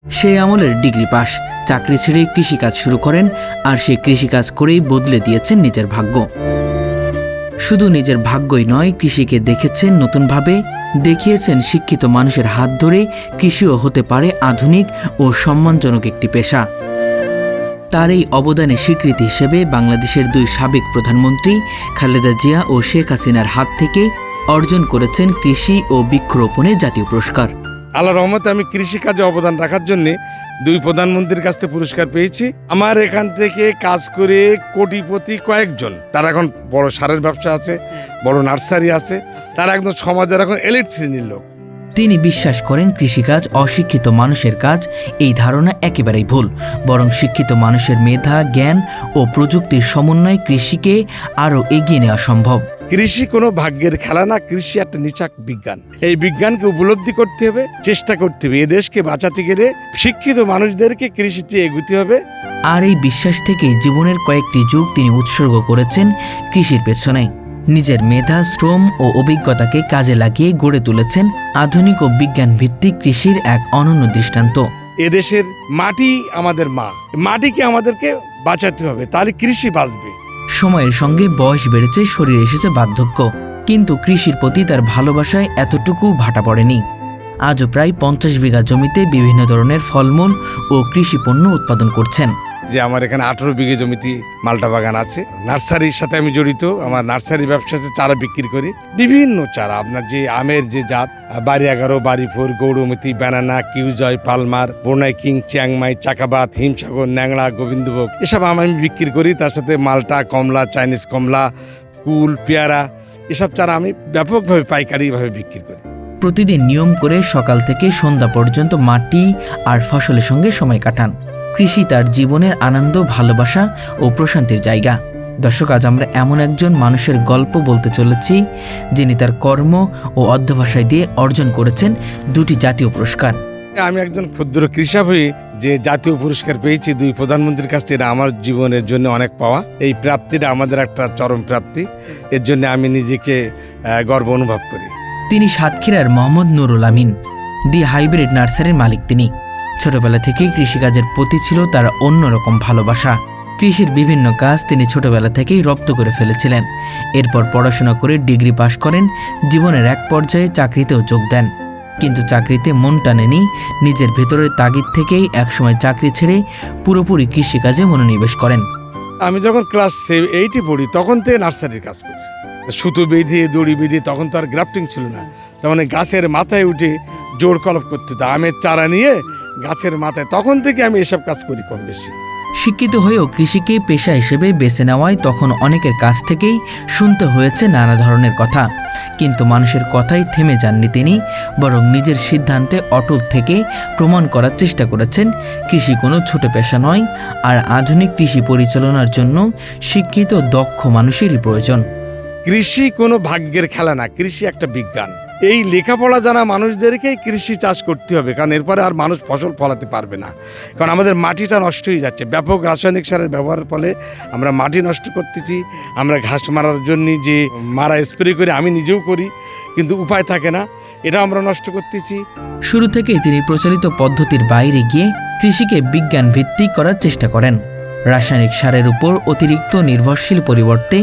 সেই আমলের degree pass, চাকরি ছেড়ে কৃষিকাজ শুরু করেন আর সেই কৃষিকাজ করেই বদলে দিয়েছেন নিজের ভাগ্য। শুধু নিজের ভাগ্যই নয়, কৃষিকে দেখেছেন নতুনভাবে, দেখিয়েছেন শিক্ষিত মানুষের হাত ধরে কৃষিও হতে পারে আধুনিক ও সম্মানজনক একটি পেশা। তার এই অবদানের স্বীকৃতি হিসেবে বাংলাদেশের দুই সাবেক প্রধানমন্ত্রী খালেদা জিয়া ও শেখ হাসিনার হাত থেকে অর্জন করেছেন কৃষি ও বৃক্ষরোপণে জাতীয় পুরস্কার। আল্লাহর রহমতে আমি কৃষিকাজে অবদান রাখার জন্য দুই প্রধানমন্ত্রীর কাছ থেকে পুরস্কার পেয়েছি। আমার এখান থেকে কাজ করে কোটিপতি কয়েকজন, তারা এখন বড় সারের ব্যবসা আছে, বড় নার্সারি আছে, তারা একদম সমাজের এখন এলিট শ্রেণীর লোক। তিনি বিশ্বাস করেন কৃষিকাজ অশিক্ষিত মানুষের কাজ। এই ধারণা একেবারেই ভুল। বরং শিক্ষিত মানুষের মেধা, জ্ঞান ও প্রযুক্তির সমন্বয়ে কৃষিকে আরও এগিয়ে নেওয়া সম্ভব। কৃষি কোনো ভাগ্যের খেলা না, কৃষি একটা নিছক বিজ্ঞান। এই বিজ্ঞানকে উপলব্ধি করতে হবে, চেষ্টা করতে হবে। এদেশকে বাঁচাতে গেলে শিক্ষিত মানুষদেরকে কৃষিতে এগোতে হবে। আর এই বিশ্বাস থেকে জীবনের কয়েকটি যুগ তিনি উৎসর্গ করেছেন কৃষির পেছনে। নিজের মেধা, শ্রম ও অভিজ্ঞতাকে কাজে লাগিয়ে গড়ে তুলেছেন আধুনিক ও বিজ্ঞান ভিত্তিক কৃষির এক অনন্য দৃষ্টান্ত। এদেশের মাটি আমাদের মা, মাটিকে আমাদেরকে বাঁচাতে হবে, তাহলে কৃষি বাঁচবে। সময়ের সঙ্গে বয়স বেড়েছে, শরীরে এসেছে বার্ধক্য, কিন্তু কৃষির প্রতি তার ভালোবাসায় এতটুকু ভাটা পড়েনি। আজও প্রায় 50 বিঘা জমিতে বিভিন্ন ধরনের ফলমূল ও কৃষি পণ্য উৎপাদন করছেন। যে আমার এখানে 18 বিঘে জমিতে মালটা বাগান আছে। নার্সারির সাথে আমি জড়িত। আমার নার্সারি ব্যবসাতে চারা বিক্রি করি, বিভিন্ন চারা। আপনার যে আমের যে জাত, বাড়ি 11, বাড়ি 4, গৌরমতি, ব্যানানা, কিউজয়, পালমার, বোনাই কিং, চিয়াংমাই, চাকাবাত, হিমসাগর, ন্যাংড়া, গোবিন্দভোগ, এসব আম আমি বিক্রি করি। তার সাথে মালটা, কমলা, চাইনিজ কমলা, কুল, পেয়ারা, এসব চারা আমি ব্যাপকভাবে পাইকারিভাবে বিক্রি করি। প্রতিদিন নিয়ম করে সকাল থেকে সন্ধ্যা পর্যন্ত মাটি আর ফসলের সঙ্গে সময় কাটান। কৃষি তার জীবনের আনন্দ, ভালোবাসা ও প্রশান্তির জায়গা। দর্শক, আজ আমরা এমন একজন মানুষের গল্প বলতে চলেছি, যিনি তার কর্ম ও অধ্যবসায় দিয়ে অর্জন করেছেন 2টি জাতীয় পুরস্কার। আমি একজন ক্ষুদ্র কৃষক হয়ে যে জাতীয় পুরস্কার পেয়েছি 2 প্রধানমন্ত্রীর কাছ থেকে, এটা আমার জীবনের জন্য অনেক পাওয়া। এই প্রাপ্তিটা আমাদের একটা চরম প্রাপ্তি। এর জন্য আমি নিজেকে গর্ব অনুভব করি। তিনি সাতক্ষীরার মোহাম্মদ নুরুল আমিন, দি হাইব্রিড নার্সারির মালিক। তিনি ছোটবেলা থেকেই কৃষিকাজের প্রতি ছিল তার অন্যরকম ভালোবাসা। কৃষির বিভিন্ন কাজ তিনি ছোটবেলা থেকেই রপ্ত করে ফেলেছিলেন। এরপর পড়াশোনা করে ডিগ্রি পাশ করেন। জীবনের এক পর্যায়ে চাকরিতেও যোগ দেন, কিন্তু চাকরিতে মন টানেনি। নিজের ভেতরের তাগিদ থেকেই একসময় চাকরি ছেড়ে পুরোপুরি কৃষিকাজে মনোনিবেশ করেন। আমি যখন ক্লাস 8-এ পড়ি তখন থেকে নার্সারির কাজ করি। সুতো বেঁধে, দড়ি বেঁধে, তখন তো আর গ্রাফটিং ছিল না, তখন গাছের মাথায় উঠে জোর কলপ করতে হতো, আমের চারা নিয়ে গাছের মাথায়। তখন থেকে আমি এসব কাজ করি কম বেশি। শিক্ষিত হয়েও কৃষিকে পেশা হিসেবে বেছে নেওয়ায় তখন অনেকের কাছ থেকেই শুনতে হয়েছে নানা ধরনের কথা, কিন্তু মানুষের কথাই থেমে যাননি তিনি, বরং নিজের সিদ্ধান্তে অটল থেকে প্রমাণ করার চেষ্টা করেছেন কৃষি কোনো ছোট পেশা নয়, আর আধুনিক কৃষি পরিচালনার জন্য শিক্ষিত দক্ষ মানুষেরই প্রয়োজন। কৃষি কোনো ভাগ্যের খেলা না, কৃষি একটা বিজ্ঞান। এই লেখাপড়া জানা মানুষদেরকেই কৃষি চাষ করতে হবে, কারণ এরপরে আর মানুষ ফসল ফলাতে পারবে না। কারণ আমাদের মাটিটা নষ্ট হয়ে যাচ্ছে, ব্যাপক রাসায়নিক সারের ব্যবহারের ফলে আমরা মাটি নষ্ট করতেছি। আমরা ঘাস মারার জন্য যে মারা স্প্রে করি, আমি নিজেও করি, কিন্তু উপায় থাকে না, এটা আমরা নষ্ট করতেছি। শুরু থেকেই তিনি প্রচলিত পদ্ধতির বাইরে গিয়ে কৃষিকে বিজ্ঞান ভিত্তিক করার চেষ্টা করেন। রাসায়নিক সারের উপর অতিরিক্ত নির্ভরশীল পরিবর্তে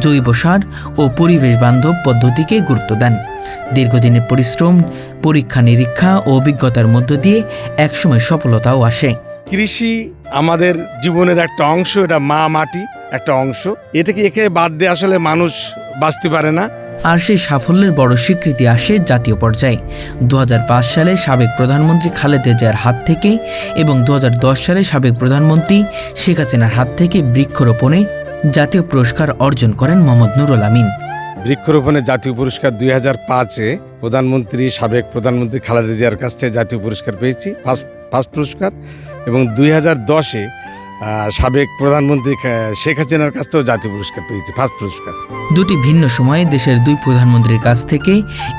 জৈব সার ও পরিবেশ বান্ধব পদ্ধতিকে গুরুত্ব দেন। দীর্ঘদিনের পরিশ্রম, পরীক্ষা নিরীক্ষা ও অভিজ্ঞতার মধ্য দিয়ে একসময় সফলতাও আসে। কৃষি আমাদের জীবনের একটা অংশ, এটা মা মাটি একটা অংশ। একে বাদ দিয়ে আসলে মানুষ বাঁচতে পারে না। আর সেই সাফল্যের বড় স্বীকৃতি আসে জাতীয় পর্যায়ে। 2005 সালে সাবেক প্রধানমন্ত্রী খালেদা জিয়ার হাত থেকে এবং 2010 সালে সাবেক প্রধানমন্ত্রী শেখ হাসিনার হাত থেকে বৃক্ষরোপণে জাতীয় পুরস্কার অর্জন করেন মোহাম্মদ নুরুল আমিন। বৃক্ষরোপণে জাতীয় পুরস্কার 2005-এ সাবেক প্রধানমন্ত্রী খালেদা জিয়ার কাছ থেকে জাতীয় পুরস্কার পেয়েছি, ফার্স্ট পুরস্কার। এবং 2010-এ সাবেক প্রধানমন্ত্রী শেখ হাসিনার কাছ থেকেও জাতীয় পুরস্কার পেয়েছি, ফার্স্ট পুরস্কার। 2টি ভিন্ন সময়ে দেশের 2 প্রধানমন্ত্রীর কাছ থেকে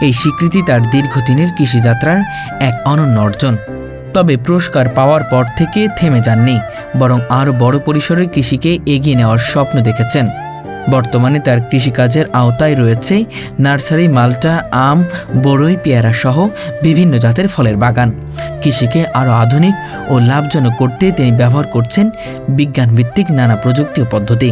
এই স্বীকৃতি তার দীর্ঘদিনের কৃষিযাত্রার এক অনন্য অর্জন। তবে পুরস্কার পাওয়ার পর থেকে থেমে যাননি, বরং আরও বড় পরিসরের কৃষিকে এগিয়ে নেওয়ার স্বপ্ন দেখেছেন। বর্তমানে তার কৃষিকাজের আওতায় রয়েছে নার্সারি, মাল্টা, আম, বড়ই, পেয়ারা সহ বিভিন্ন জাতের ফলের বাগান। কৃষিকে আরও আধুনিক ও লাভজনক করতে তিনি ব্যবহার করছেন বিজ্ঞানভিত্তিক নানা প্রযুক্তি ও পদ্ধতি।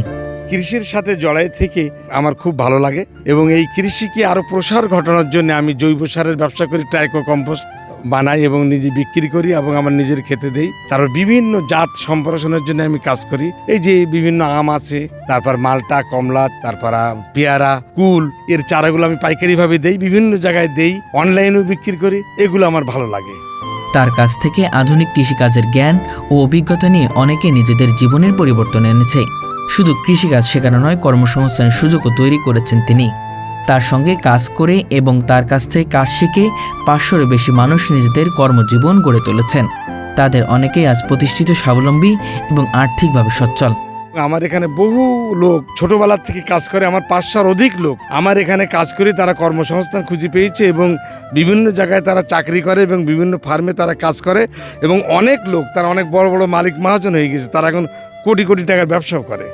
কৃষির সাথে জড়াই থেকে আমার খুব ভালো লাগে এবং এই কৃষিকে আরও প্রসার ঘটানোর জন্য আমি জৈব সারের ব্যবসা করি, ট্রাইকো কম্পোস্ট বানাই এবং নিজে বিক্রি করি এবং আমার নিজের খেতে দেই। তারপর বিভিন্ন জাত সম্প্রসারণের জন্য আমি কাজ করি। এই যে বিভিন্ন আম আছে, তারপর মালটা, কমলা, তারপর পেয়ারা, কুল, এর চারাগুলো আমি পাইকারিভাবে দেই, বিভিন্ন জায়গায় দেই, অনলাইনেও বিক্রি করি। এগুলো আমার ভালো লাগে। তার কাছ থেকে আধুনিক কৃষিকাজের জ্ঞান ও অভিজ্ঞতা নিয়ে অনেকে নিজেদের জীবনের পরিবর্তন এনেছে। শুধু কৃষিকাজ শেখানো নয়, কর্মসংস্থানের সুযোগও তৈরি করেছেন তিনি। তার সঙ্গে কাজ করে এবং তার কাছ থেকে কাজ শিখে 500-এর বেশি মানুষ নিজেদের কর্মজীবন গড়ে তুলেছেন। তাদের অনেকেই আজ প্রতিষ্ঠিত, স্বাবলম্বী এবং আর্থিকভাবে সচ্ছল। আমার এখানে বহু লোক ছোটবেলার থেকে কাজ করে, আমার 500-র অধিক লোক আমার এখানে কাজ করে তারা কর্মসংস্থান খুঁজে পেয়েছে এবং বিভিন্ন জায়গায় তারা চাকরি করে এবং বিভিন্ন ফার্মে তারা কাজ করে এবং অনেক লোক তারা অনেক বড় বড় মালিক মহাজন হয়ে গেছে, তারা এখন কোটি কোটি টাকার ব্যবসাও করে।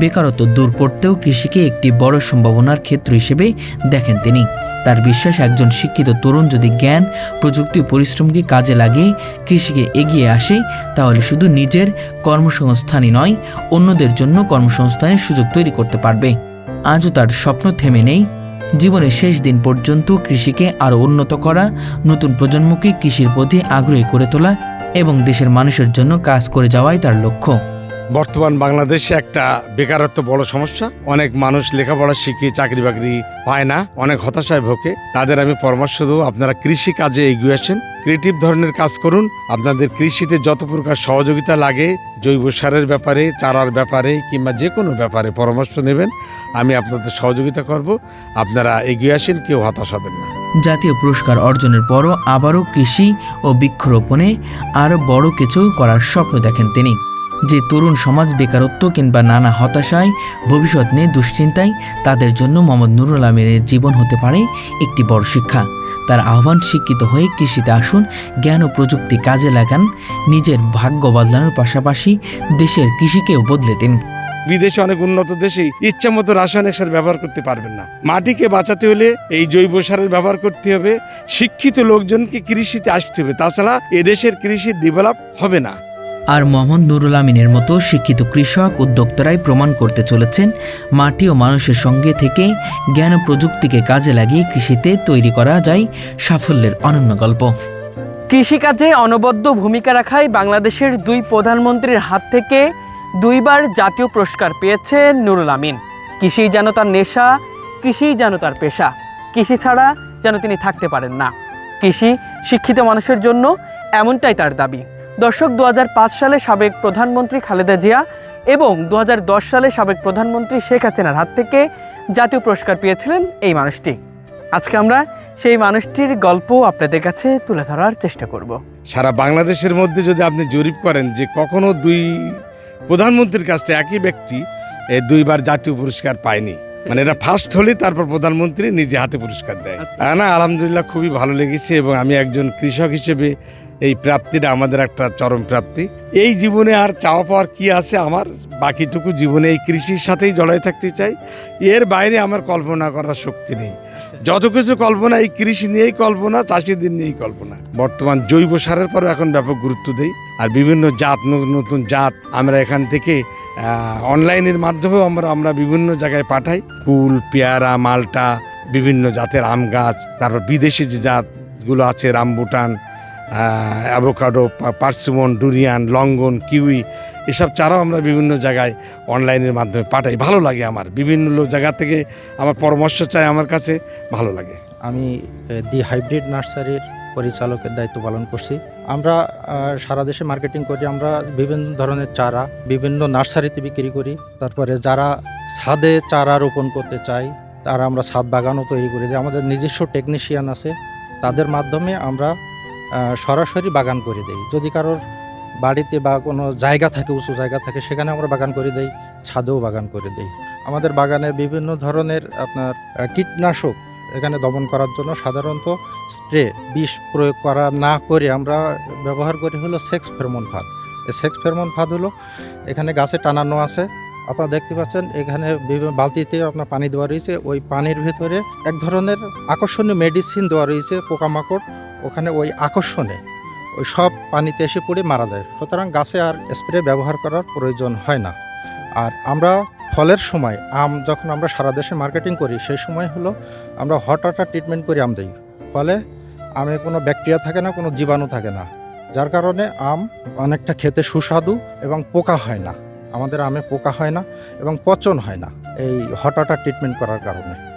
বেকারত্ব দূর করতেও কৃষিকে একটি বড় সম্ভাবনার ক্ষেত্র হিসেবে দেখেন তিনি। তার বিশ্বাস, একজন শিক্ষিত তরুণ যদি জ্ঞান, প্রযুক্তি ও পরিশ্রমকে কাজে লাগিয়ে কৃষিকে এগিয়ে আসে, তাহলে শুধু নিজের কর্মসংস্থানই নয়, অন্যদের জন্য কর্মসংস্থানের সুযোগ তৈরি করতে পারবে। আজও তার স্বপ্ন থেমে নেই। জীবনের শেষ দিন পর্যন্ত কৃষিকে আরও উন্নত করা, নতুন প্রজন্মকে কৃষির প্রতি আগ্রহী করে তোলা এবং দেশের মানুষের জন্য কাজ করে যাওয়াই তার লক্ষ্য। বর্তমান বাংলাদেশে একটা বেকারত্ব বড় সমস্যা। অনেক মানুষ লেখাপড়া শিখে চাকরি বাকরি পায় না, অনেক হতাশায় ভোগে। তাদের আমি পরামর্শ দেবো, আপনারা কৃষি কাজে এগিয়ে আসেন, ক্রিয়েটিভ ধরনের কাজ করুন। আপনাদের কৃষিতে যত প্রকার সহযোগিতা লাগে, জৈব সারের ব্যাপারে, চারার ব্যাপারে কিংবা যে কোনো ব্যাপারে পরামর্শ নেবেন, আমি আপনাদের সহযোগিতা করব। আপনারা এগিয়ে আসেন, কেউ হতাশ হবেন না। জাতীয় পুরস্কার অর্জনের পরও আবারও কৃষি ও বৃক্ষরোপণে আরও বড় কিছু করার স্বপ্ন দেখেন তিনি। যে তরুণ সমাজ বেকারত্ব কিংবা নানা হতাশায়, ভবিষ্যৎ নিয়ে দুশ্চিন্তায়, তাদের জন্য মোহাম্মদ নুরুল আমিনের জীবন হতে পারে একটি বড় শিক্ষা। তার আহ্বান, শিক্ষিত হয়ে কৃষিতে আসুন, জ্ঞান ও প্রযুক্তি কাজে লাগান, নিজের ভাগ্য বদলানোর পাশাপাশি দেশের কৃষিকেও বদলে দিন। বিদেশে অনেক উন্নত দেশে ইচ্ছা মতো রাসায়নিক সার ব্যবহার করতে পারবেন না। মাটিকে বাঁচাতে হলে এই জৈব সারের ব্যবহার করতে হবে। শিক্ষিত লোকজনকে কৃষিতে আসতে হবে, তাছাড়া এদেশের কৃষি ডেভেলপ হবে না। আর মোহাম্মদ নুরুল আমিনের মতো শিক্ষিত কৃষক উদ্যোক্তারাই প্রমাণ করতে চলেছেন, মাটি ও মানুষের সঙ্গে থেকে জ্ঞান ও প্রযুক্তিকে কাজে লাগিয়ে কৃষিতে তৈরি করা যায় সাফল্যের অনন্য গল্প। কৃষিকাজে অনবদ্য ভূমিকা রাখায় বাংলাদেশের 2 প্রধানমন্ত্রীর হাত থেকে 2বার জাতীয় পুরস্কার পেয়েছেন নুরুল আমিন। কৃষি যেন তার নেশা, কৃষি যেন তার পেশা, কৃষি ছাড়া যেন তিনি থাকতে পারেন না। কৃষি শিক্ষিত মানুষের জন্য, এমনটাই তার দাবি। দর্শক, 2005 সালে সাবেক প্রধানমন্ত্রী খালেদা জিয়া এবং 2010 সালে সাবেক প্রধানমন্ত্রী শেখ হাসিনার হাত থেকে জাতীয় পুরস্কার পেয়েছিলেন এই মানুষটি। আজকে আমরা সেই মানুষটির গল্প আপনাদের কাছে তুলে ধরার চেষ্টা করব। সারা বাংলাদেশের মধ্যে যদি আপনি জরিপ করেন যে কখনো 2 প্রধানমন্ত্রীর কাছ থেকে একই ব্যক্তি 2বার জাতীয় পুরস্কার পায়নি, মানে এটা ফার্স্ট হলে তারপর প্রধানমন্ত্রী নিজে হাতে পুরস্কার দেয়। না, আলহামদুলিল্লাহ খুবই ভালো লেগেছে এবং আমি একজন কৃষক হিসেবে এই প্রাপ্তিটা আমাদের একটা চরম প্রাপ্তি। এই জীবনে আর চাওয়া পাওয়ার কি আছে আমার? বাকিটুকু জীবনে এই কৃষির সাথেই জড়াই থাকতে চাই। এর বাইরে আমার কল্পনা করার শক্তি নেই। যত কিছু কল্পনা এই কৃষি নিয়েই কল্পনা, চাষিদের নিয়েই কল্পনা। বর্তমান জৈব সারের পরও এখন ব্যাপক গুরুত্ব দেই। আর বিভিন্ন জাত, নতুন জাত আমরা এখান থেকে অনলাইনের মাধ্যমেও আমরা বিভিন্ন জায়গায় পাঠাই। কুল, পেয়ারা, মালটা, বিভিন্ন জাতের আম গাছ, তারপর বিদেশি যে জাতগুলো আছে, রামবুটান, অ্যাভোকাডো, পার্সিমন, ডুরিয়ান, লঙ্ঘন, কিউই, এসব চারাও আমরা বিভিন্ন জায়গায় অনলাইনের মাধ্যমে পাঠাই। ভালো লাগে আমার, বিভিন্ন জায়গা থেকে আমার পরামর্শ চাই, আমার কাছে ভালো লাগে। আমি দি হাইব্রিড নার্সারির পরিচালকের দায়িত্ব পালন করছি। আমরা সারা দেশে মার্কেটিং করি। আমরা বিভিন্ন ধরনের চারা বিভিন্ন নার্সারিতে বিক্রি করি। তারপরে যারা ছাদে চারা রোপণ করতে চায় তারা আমরা ছাদ বাগানও তৈরি করে দিই। আমাদের নিজস্ব টেকনিশিয়ান আছে, তাদের মাধ্যমে আমরা সরাসরি বাগান করে দেই। যদি কারোর বাড়িতে বা কোনো জায়গা থাকে, উঁচু জায়গা থাকে, সেখানে আমরা বাগান করে দেই, ছাদেও বাগান করে দেই। আমাদের বাগানে বিভিন্ন ধরনের আপনার কীটনাশক এখানে দমন করার জন্য সাধারণত স্প্রে, বিষ প্রয়োগ করা না করে আমরা ব্যবহার করি হলো সেক্স ফেরোমন ফাঁদ। এই সেক্স ফেরোমন ফাঁদ হলো এখানে গাছে টানানো আছে, আপনারা দেখতে পাচ্ছেন এখানে বিভিন্ন বালতিতে আপনার পানি দেওয়া রয়েছে, ওই পানির ভেতরে এক ধরনের আকর্ষণীয় মেডিসিন দেওয়া রয়েছে পোকামাকড়, ওখানে ওই আকর্ষণে ওই সব পানিতে এসে পড়ে মারা যায়। সুতরাং গাছে আর স্প্রে ব্যবহার করার প্রয়োজন হয় না। আর আমরা ফলের সময় যখন আমরা সারা দেশে মার্কেটিং করি সেই সময় হলো আমরা হট ওয়াটার ট্রিটমেন্ট করে আম দিই, ফলে আমে কোনো ব্যাকটেরিয়া থাকে না, কোনো জীবাণু থাকে না, যার কারণে আম অনেকটা খেতে সুস্বাদু এবং পোকা হয় না, আমাদের আমে পোকা হয় না এবং পচন হয় না এই হট ওয়াটার ট্রিটমেন্ট করার কারণে।